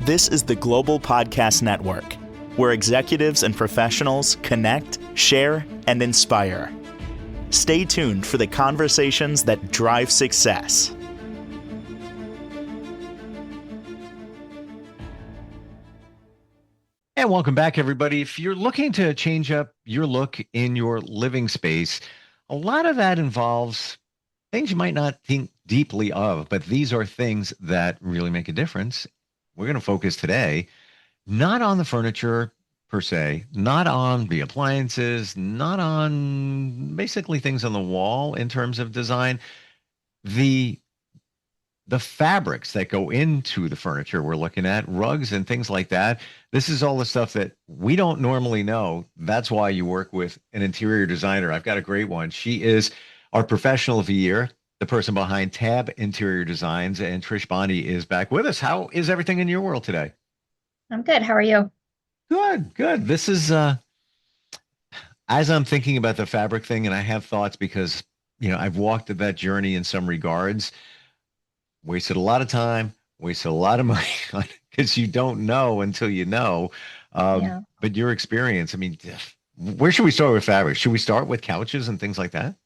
This is the Global Podcast Network, where executives and professionals connect, share, and inspire. Stay tuned for the conversations that drive success. And welcome back, everybody. If you're looking to change up your look in your living space, a lot of that involves things you might not think deeply of, but these are things that really make a difference. We're going to focus today not on the furniture per se, not on the appliances, not on basically things on the wall in terms of design. The fabrics that go into the furniture we're looking at, rugs and things like that. This is all the stuff that we don't normally know. That's why you work with an interior designer. I've got a great one. She is our professional of the year, the person behind Tab Interior Designs, and Trish Bonney is back with us. How is everything in your world today? I'm good. How are you? Good, good. This is as I'm thinking about the fabric thing, and I have thoughts because I've walked that journey in some regards. Wasted a lot of time, wasted a lot of money because you don't know until you know. But your experience, I mean, where should we start with fabric? Should we start with couches and things like that?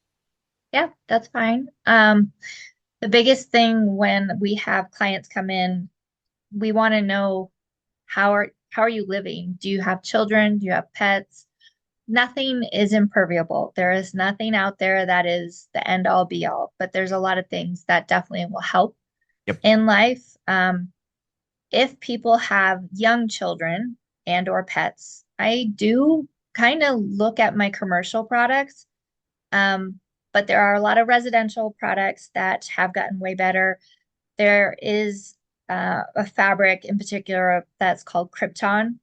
Yeah, that's fine. The biggest thing when we have clients come in, we want to know how are you living? Do you have children? Do you have pets? Nothing is impermeable. There is nothing out there that is the end all be all, but there's a lot of things that definitely will help in life. If people have young children and or pets, I do kind of look at my commercial products. But there are a lot of residential products that have gotten way better. There is a fabric in particular that's called Krypton.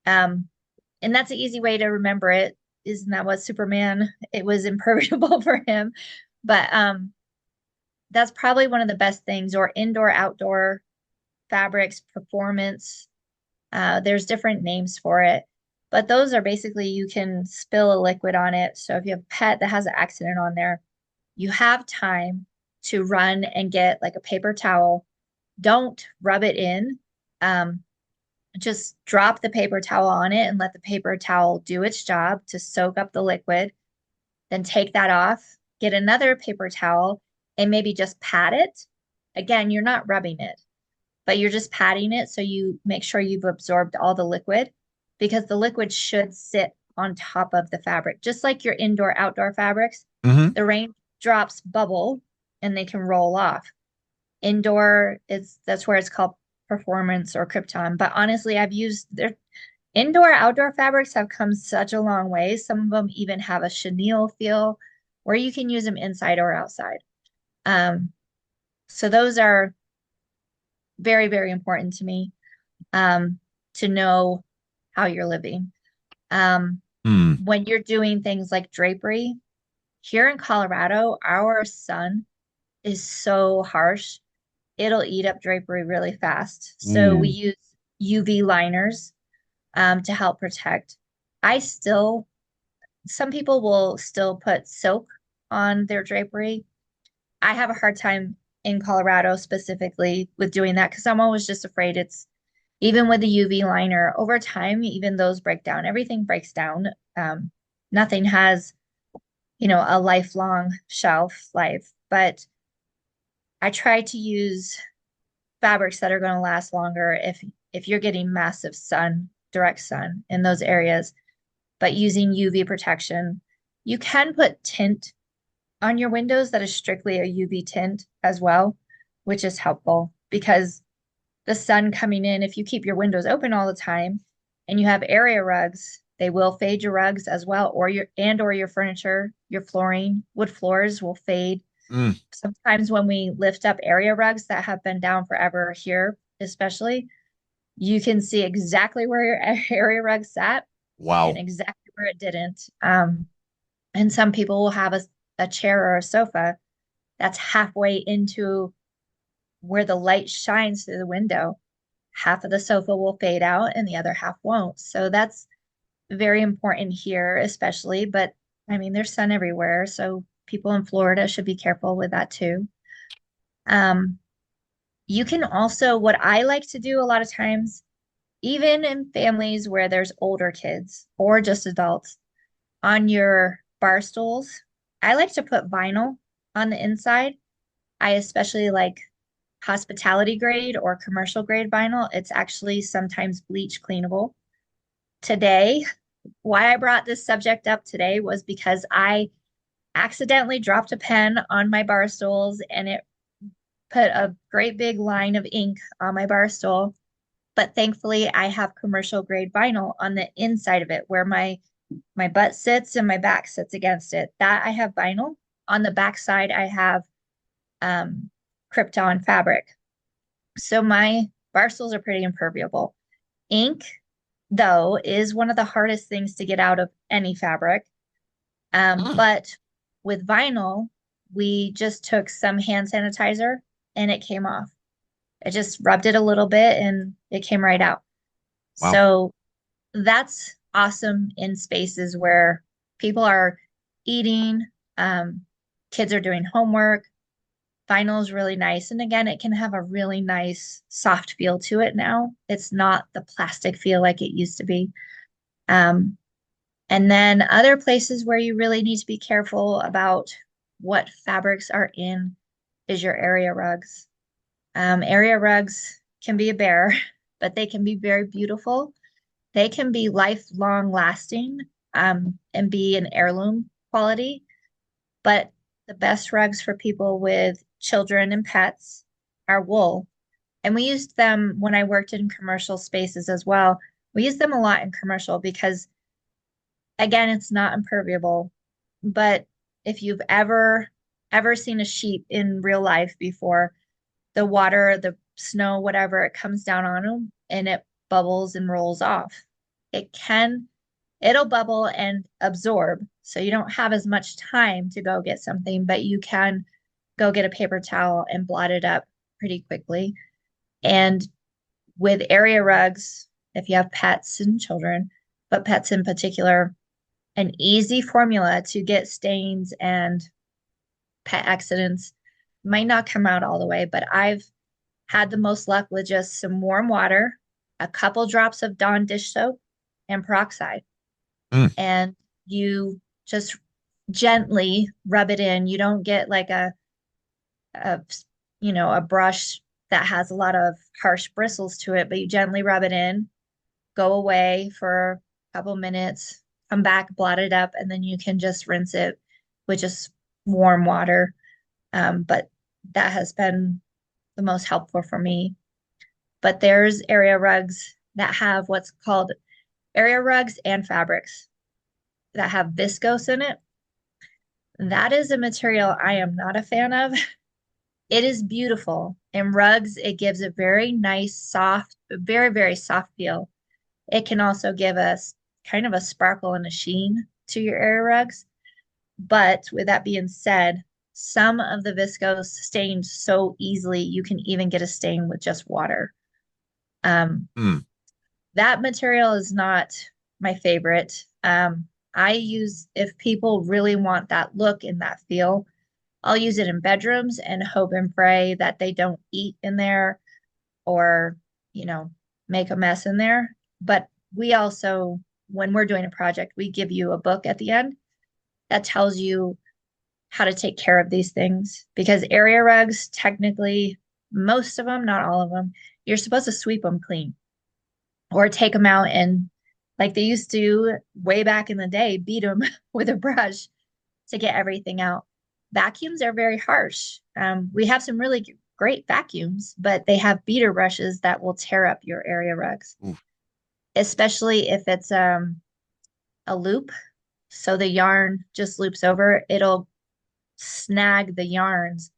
And that's an easy way to remember it. Isn't that what Superman, it was impermeable for him. But that's probably one of the best things, or indoor, outdoor fabrics, performance. There's different names for it, but those are basically, you can spill a liquid on it. So if you have a pet that has an accident on there, you have time to run and get like a paper towel. Don't rub it in. Just drop the paper towel on it and let the paper towel do its job to soak up the liquid. Then take that off, get another paper towel, and maybe just pat it. Again, you're not rubbing it, but you're just patting it so you make sure you've absorbed all the liquid, because the liquid should sit on top of the fabric. Just like your indoor, outdoor fabrics, the raindrops bubble and they can roll off. Indoor, that's where it's called performance or Krypton. But honestly, I've used their indoor, outdoor fabrics have come such a long way. Some of them even have a chenille feel where you can use them inside or outside. So those are very, very important to me, to know how you're living. When you're doing things like drapery, here in Colorado, our sun is so harsh, it'll eat up drapery really fast. So we use UV liners to help protect. Some people will still put silk on their drapery. I have a hard time in Colorado specifically with doing that because I'm always just afraid even with the UV liner, over time, even those break down. Everything breaks down. Nothing has, a lifelong shelf life, but I try to use fabrics that are going to last longer if you're getting massive sun, direct sun in those areas, but using UV protection. You can put tint on your windows that is strictly a UV tint as well, which is helpful because the sun coming in, if you keep your windows open all the time and you have area rugs, they will fade your rugs as well, or your furniture, your flooring, wood floors will fade. Sometimes when we lift up area rugs that have been down forever here, especially, you can see exactly where your area rug sat. Wow. And exactly where it didn't. And some people will have a chair or a sofa that's halfway into where the light shines through the window. Half of the sofa will fade out and the other half won't. So that's very important here, especially. But I mean, there's sun everywhere. So people in Florida should be careful with that too. You can also, what I like to do a lot of times, even in families where there's older kids or just adults, on your bar stools, I like to put vinyl on the inside. I especially like hospitality grade or commercial grade vinyl. It's actually sometimes bleach cleanable. Today, why I brought this subject up today was because I accidentally dropped a pen on my bar stools and it put a great big line of ink on my bar stool. But thankfully, I have commercial grade vinyl on the inside of it where my butt sits and my back sits against it. That I have vinyl. On the back side, I have um, Krypton fabric. So my bar stools are pretty impermeable. Ink, though, is one of the hardest things to get out of any fabric. Mm. But with vinyl, we just took some hand sanitizer and it came off. I just rubbed it a little bit and it came right out. Wow. So that's awesome in spaces where people are eating, um, kids are doing homework. Vinyl is really nice. And again, it can have a really nice soft feel to it now. It's not the plastic feel like it used to be. Um, and then other places where you really need to be careful about what fabrics are in is your area rugs. Area rugs can be a bear, but they can be very beautiful. They can be lifelong lasting, and be an heirloom quality. But the best rugs for people with children and pets are wool. And we used them when I worked in commercial spaces as well. We use them a lot in commercial because, again, it's not impermeable. But if you've ever seen a sheep in real life before, the water, the snow, whatever, it comes down on them and it bubbles and rolls off. It can, it'll bubble and absorb. So you don't have as much time to go get something, but you can go get a paper towel and blot it up pretty quickly. And with area rugs, if you have pets and children, but pets in particular, an easy formula to get stains and pet accidents might not come out all the way, but I've had the most luck with just some warm water, a couple drops of Dawn dish soap, and peroxide. Mm. And you just gently rub it in. You don't get like a a brush that has a lot of harsh bristles to it, but you gently rub it in, go away for a couple minutes, come back, blot it up, and then you can just rinse it with just warm water. But that has been the most helpful for me. But there's area rugs that have what's called area rugs and fabrics that have viscose in it. That is a material I am not a fan of. It is beautiful. In rugs, it gives a very nice, soft, very, very soft feel. It can also give us kind of a sparkle and a sheen to your area rugs. But with that being said, some of the viscose stains so easily, you can even get a stain with just water. Um, Mm. that material is not my favorite. I use, if people really want that look and that feel, I'll use it in bedrooms and hope and pray that they don't eat in there or, you know, make a mess in there. But we also, when we're doing a project, we give you a book at the end that tells you how to take care of these things because area rugs, technically, most of them, not all of them, you're supposed to sweep them clean or take them out and, like they used to way back in the day, beat them with a brush to get everything out. Vacuums are very harsh. We have some really great vacuums, but they have beater brushes that will tear up your area rugs, Oof. especially if it's a loop. So the yarn just loops over, it'll snag the yarns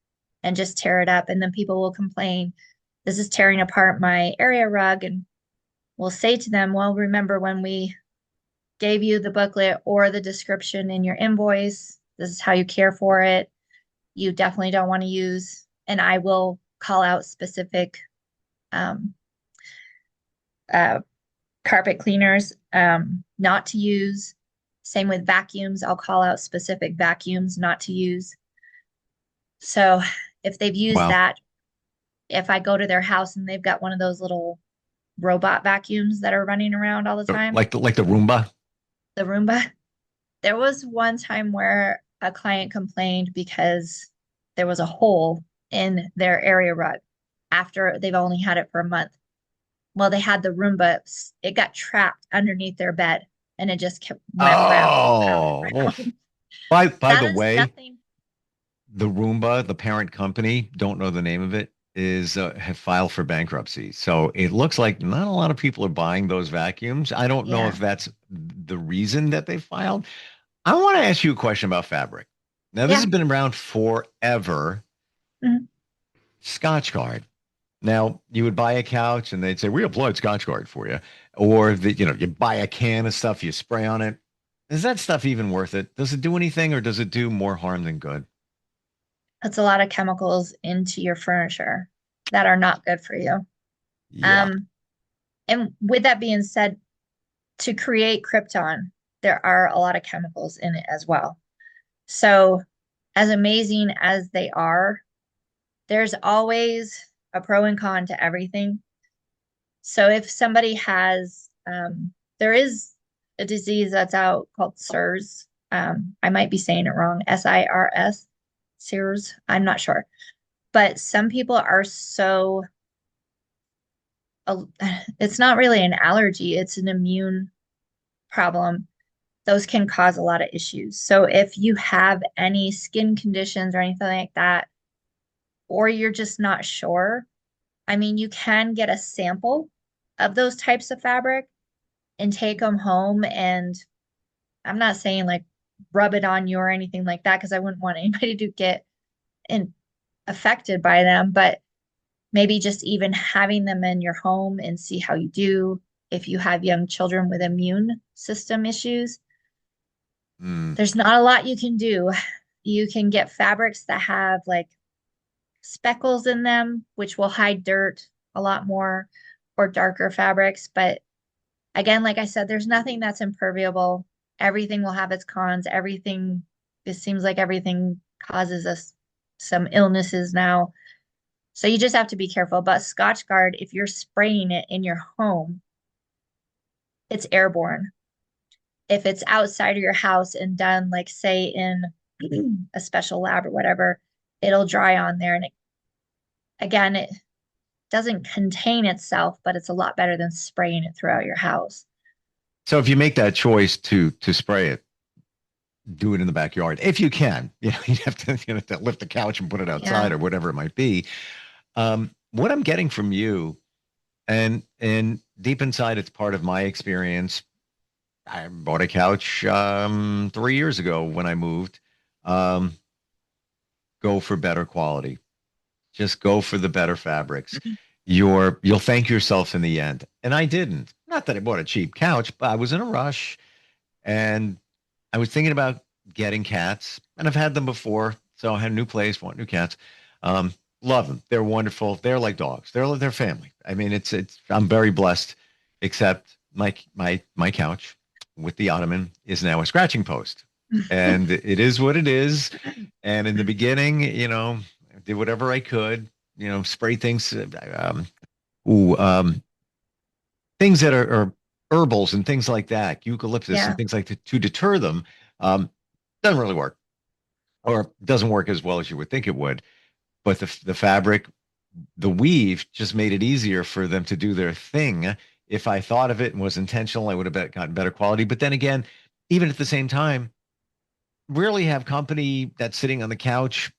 and just tear it up. And then people will complain, this is tearing apart my area rug. And we'll say to them, well, remember when we gave you the booklet or the description in your invoice, this is how you care for it. You definitely don't want to use, and I will call out specific um, uh, carpet cleaners not to use. Same with vacuums. I'll call out specific vacuums not to use. So if they've used Wow. that, if I go to their house and they've got one of those little robot vacuums that are running around all the So, time, like the Roomba. the Roomba. There was one time where a client complained because there was a hole in their area rug after they've only had it for a month. Well, they had the Roomba, it got trapped underneath their bed and it just kept went round and round Oh, and well, round. by That the is way, nothing. the Roomba, the parent company, don't know the name of it, is have filed for bankruptcy. So it looks like not a lot of people are buying those vacuums. I don't know Yeah. if that's the reason that they filed. I want to ask you a question about fabric. Now, this Yeah. has been around forever. Mhm. Scotch Guard. Now, you would buy a couch and they'd say, we applied Scotch Guard for you. Or you buy a can of stuff, you spray on it. Is that stuff even worth it? Does it do anything or does it do more harm than good? Puts a lot of chemicals into your furniture that are not good for you. Yeah. Um, and with that being said, to create Krypton, there are a lot of chemicals in it as well. So, as amazing as they are, there's always a pro and con to everything. So, if somebody has, there is a disease that's out called SIRS. I might be saying it wrong, SIRS, SIRS. I'm not sure. But some people are so, uh, it's not really an allergy, it's an immune problem. Those can cause a lot of issues. So if you have any skin conditions or anything like that, or you're just not sure, I mean, you can get a sample of those types of fabric and take them home. And I'm not saying like rub it on you or anything like that, because I wouldn't want anybody to get in, affected by them, but maybe just even having them in your home and see how you do. If you have young children with immune system issues, Mm. there's not a lot you can do. You can get fabrics that have like speckles in them, which will hide dirt a lot more, or darker fabrics. But again, like I said, there's nothing that's impermeable. Everything will have its cons. Everything, it seems like everything causes us some illnesses now. So you just have to be careful. But Scotch Guard, if you're spraying it in your home, it's airborne. If it's outside of your house and done, like say in a special lab or whatever, it'll dry on there. And again, it doesn't contain itself, but it's a lot better than spraying it throughout your house. So if you make that choice to spray it, do it in the backyard if you can. You have to, to lift the couch and put it outside Yeah. or whatever it might be. What I'm getting from you, and deep inside, it's part of my experience. I bought a couch 3 years ago when I moved. Um, go for better quality. Just go for the better fabrics. You'll thank yourself in the end. And I didn't. Not that I bought a cheap couch, but I was in a rush and I was thinking about getting cats, and I've had them before. So I had a new place, want new cats. Um, love them. They're wonderful. They're like dogs. They're family. I mean, it's. I'm very blessed. Except my couch with the ottoman is now a scratching post, and it is what it is. And in the beginning, I did whatever I could. Spray things. Ooh, things that are herbals and things like that, eucalyptus and Yeah. things like that to deter them. Um, doesn't really work, or doesn't work as well as you would think it would. But the fabric, the weave, just made it easier for them to do their thing. If I thought of it and was intentional, I would have gotten better quality. But then again, even at the same time, rarely have company that's sitting on the couch.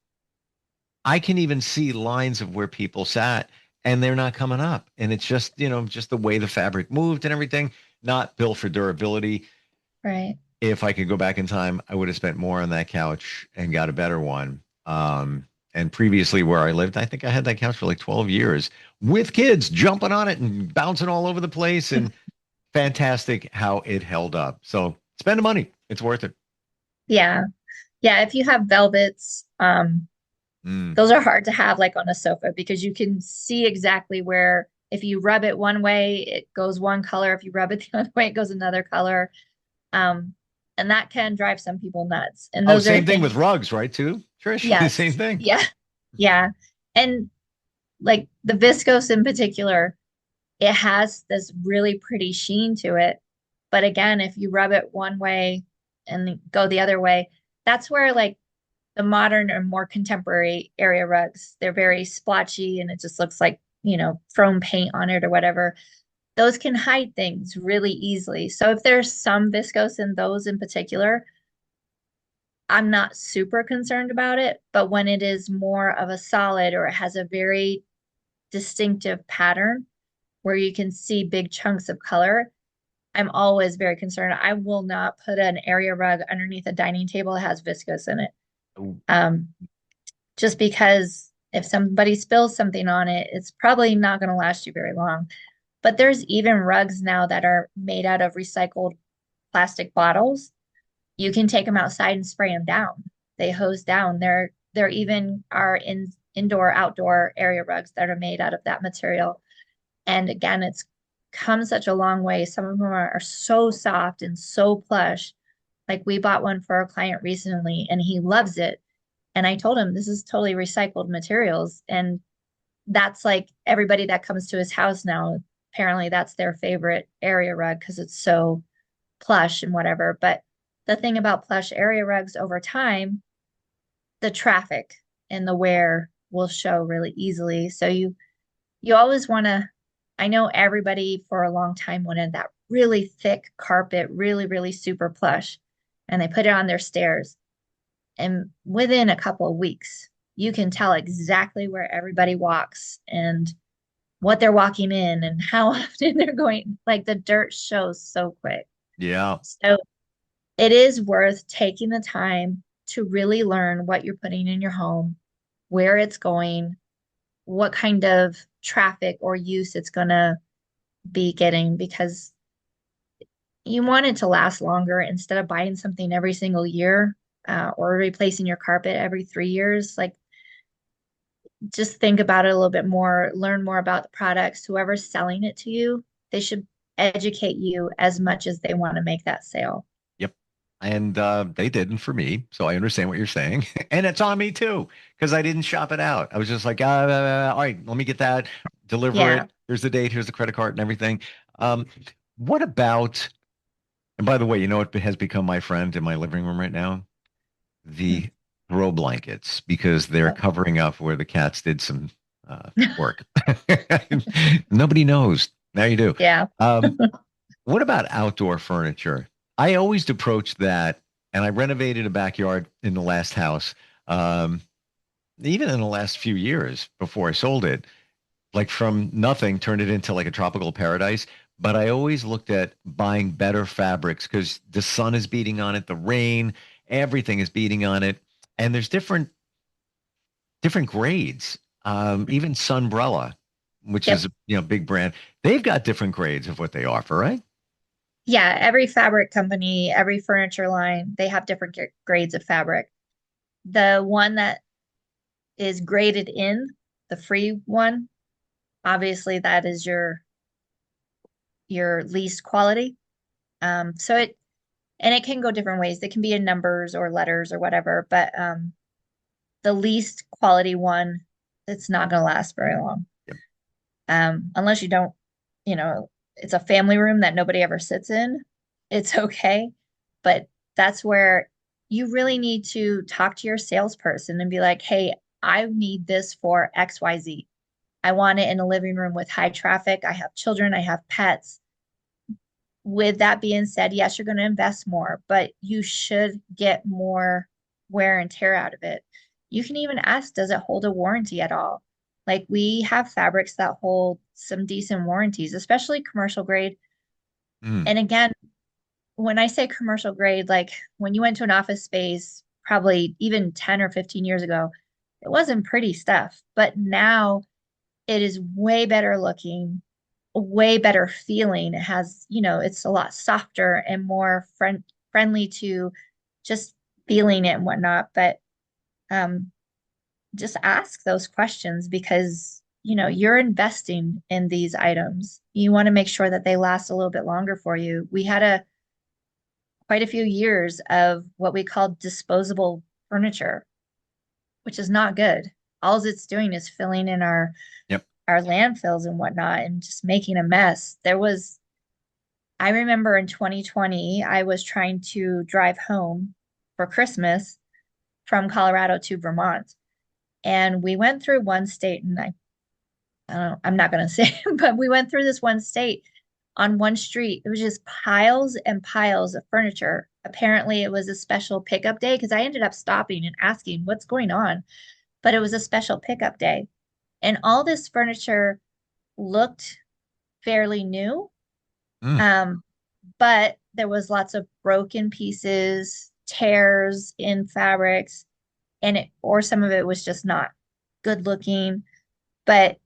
I can even see lines of where people sat and they're not coming up. And it's just, just the way the fabric moved and everything, not built for durability. Right. If I could go back in time, I would have spent more on that couch and got a better one. And previously where I lived, I think I had that couch for like 12 years with kids jumping on it and bouncing all over the place, and fantastic how it held up. So spend the money. It's worth it. Yeah. Yeah. If you have velvets, Mm. those are hard to have like on a sofa because you can see exactly where if you rub it one way, it goes one color. If you rub it the other way, it goes another color. Um, and that can drive some people nuts. And Oh, those are same thing with things, rugs, right? Too, Trish? Same yes. thing. Yeah. Yeah. And like the viscose in particular, it has this really pretty sheen to it. But again, if you rub it one way and go the other way, that's where like the modern or more contemporary area rugs, they're very splotchy and it just looks like, chrome paint on it or whatever. Those can hide things really easily. So if there's some viscose in those in particular, I'm not super concerned about it. But when it is more of a solid or it has a very distinctive pattern where you can see big chunks of color, I'm always very concerned. I will not put an area rug underneath a dining table that has viscose in it. Oh, Um, just because if somebody spills something on it, it's probably not going to last you very long. But there's even rugs now that are made out of recycled plastic bottles. You can take them outside and spray them down. They hose down. There even are indoor outdoor area rugs that are made out of that material. And again, it's come such a long way. Some of them are so soft and so plush. Like we bought one for a client recently and he loves it. And I told him this is totally recycled materials. And that's like everybody that comes to his house now, apparently that's their favorite area rug because it's so plush and whatever. But the thing about plush area rugs over time, the traffic and the wear will show really easily. So you always want to, I know everybody for a long time wanted that really thick carpet, really, really super plush, and they put it on their stairs. And within a couple of weeks, you can tell exactly where everybody walks and what they're walking in and how often they're going. Like the dirt shows so quick. yeah. So it is worth taking the time to really learn what you're putting in your home, where it's going, what kind of traffic or use it's going to be getting, because you want it to last longer instead of buying something every single year, or replacing your carpet every 3 years. Like, just think about it a little bit more, learn more about the products. Whoever's selling it to you, they should educate you as much as they want to make that sale. Yep. And they didn't for me. So I understand what you're saying. And it's on me too, because I didn't shop it out. I was just like, all right, let me get that, deliver Yeah. it. Here's the date, here's the credit card and everything. Um, what about, and by the way, you know what has become my friend in my living room right now? Hmm. The throw blankets, because they're Yep. covering up where the cats did some work. Nobody knows. Now you do. Yeah. Um, what about outdoor furniture? I always approach that, and I renovated a backyard in the last house, even in the last few years before I sold it, like from nothing, turned it into like a tropical paradise. But I always looked at buying better fabrics because the sun is beating on it, the rain, everything is beating on it, and there's different grades. Even Sunbrella, which is Yep. a big brand, they've got different grades of what they offer, right? Yeah. Every fabric company, every furniture line, they have different grades of fabric. The one that is graded in, the free one, obviously that is your least quality. So it can go different ways. They can be in numbers or letters or whatever, but the least quality one, it's not going to last very long. Yep. Unless you don't, it's a family room that nobody ever sits in, it's okay. But that's where you really need to talk to your salesperson and be like, hey, I need this for XYZ. I want it in a living room with high traffic. I have children, I have pets. With that being said, yes, you're going to invest more, but you should get more wear and tear out of it. You can even ask, does it hold a warranty at all? Like we have fabrics that hold some decent warranties, especially commercial grade. Mm. And again, when I say commercial grade, like when you went to an office space, probably even 10 or 15 years ago, it wasn't pretty stuff. But now it is way better looking, way better feeling. It has, it's a lot softer and more friendly to just feeling it and whatnot. But um, just ask those questions because, you're investing in these items. You want to make sure that they last a little bit longer for you. We had quite a few years of what we call disposable furniture, which is not good. all it's doing is filling in Yep. our landfills and whatnot and just making a mess. I remember in 2020, I was trying to drive home for Christmas from Colorado to Vermont. And we went through one state, and I don't know, I'm not going to say, but we went through this one state on one street. It was just piles and piles of furniture. Apparently, it was a special pickup day because I ended up stopping and asking what's going on, but it was a special pickup day. And all this furniture looked fairly new. Mm. But there was lots of broken pieces, tears in fabrics, or some of it was just not good looking. But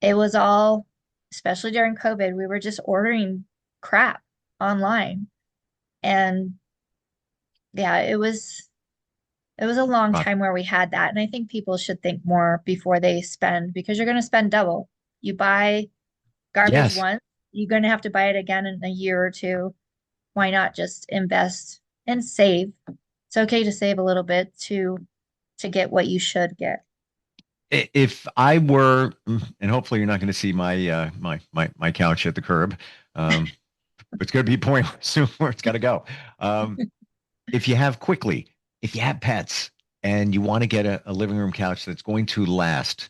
it was all, especially during COVID, we were just ordering crap online. And yeah, it was a long Wow. time where we had that. And I think people should think more before they spend, because you're going to spend double. You buy garbage Yes. once, you're going to have to buy it again in a year or two. Why not just invest and save? It's okay to save a little bit to get what you should get. If I were, and hopefully you're not going to see my couch at the curb. Um, it's going to be a point soon where it's got to go. Um, if you have quickly, if you have pets and you want to get a living room couch that's going to last,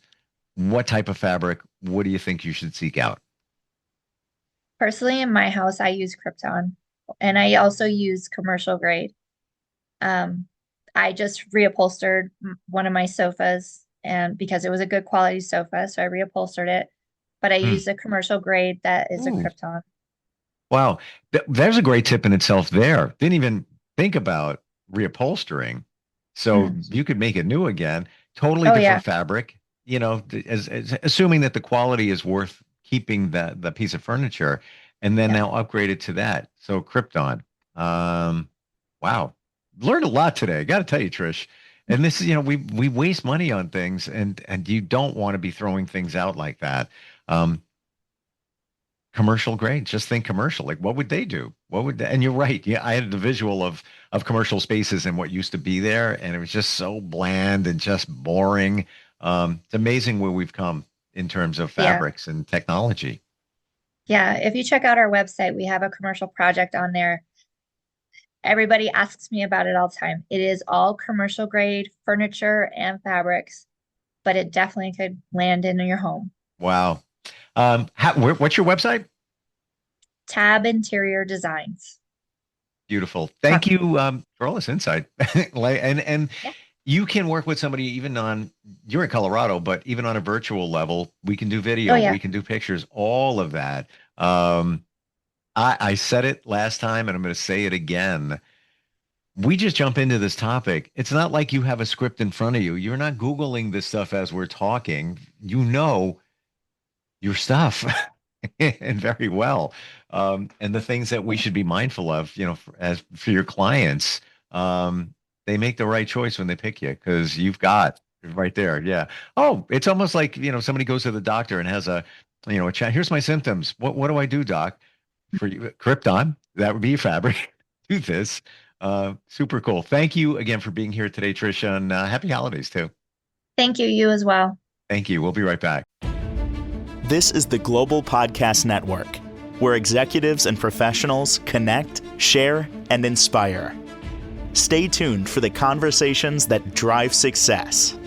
what type of fabric? What do you think you should seek out? Personally, in my house, I use Krypton, and I also use commercial grade. Um, I just reupholstered one of my sofas, and because it was a good quality sofa, so I reupholstered it. But I Hmm. used a commercial grade that is a Ooh, Krypton. wow. There's a great tip in itself there. Didn't even think about reupholstering. So Mm. you could make it new again, totally Oh different yeah, fabric, as assuming that the quality is worth keeping the piece of furniture and then yeah, now upgrade it to that. So Krypton. Um, wow. Learned a lot today. Got to tell you, Trish. And this is, we waste money on things and you don't want to be throwing things out like that. Um, Commercial grade. Just think commercial. Like, what would they do? And you're right. Yeah, I had the visual of commercial spaces and what used to be there, and it was just so bland and just boring. It's amazing where we've come in terms of yeah, fabrics and technology. yeah. If you check out our website, we have a commercial project on there. Everybody asks me about it all the time. It is all commercial grade furniture and fabrics, but it definitely could land in your home. Wow. What's your website? Tab Interior Designs. Beautiful. Huh. Thank you for all this insight. And Yeah. you can work with somebody even on, you're in Colorado, but even on a virtual level, we can do Oh video, yeah. we can do pictures, all of that. Um, I said it last time and I'm going to say it again. We just jump into this topic. It's not like you have a script in front of you. You're not Googling this stuff as we're talking. You know your stuff and very well. And the things that we should be mindful of, as for your clients, they make the right choice when they pick you because you've got right there. Yeah. Oh, it's almost like, somebody goes to the doctor and has a chat. Here's my symptoms. What do I do, doc? For you, Krypton, that would be your fabric. Do this. Super cool. Thank you again for being here today, Tricia, and happy holidays too. Thank you. You as well. Thank you. We'll be right back. This is the Global Podcast Network, where executives and professionals connect, share, and inspire. Stay tuned for the conversations that drive success.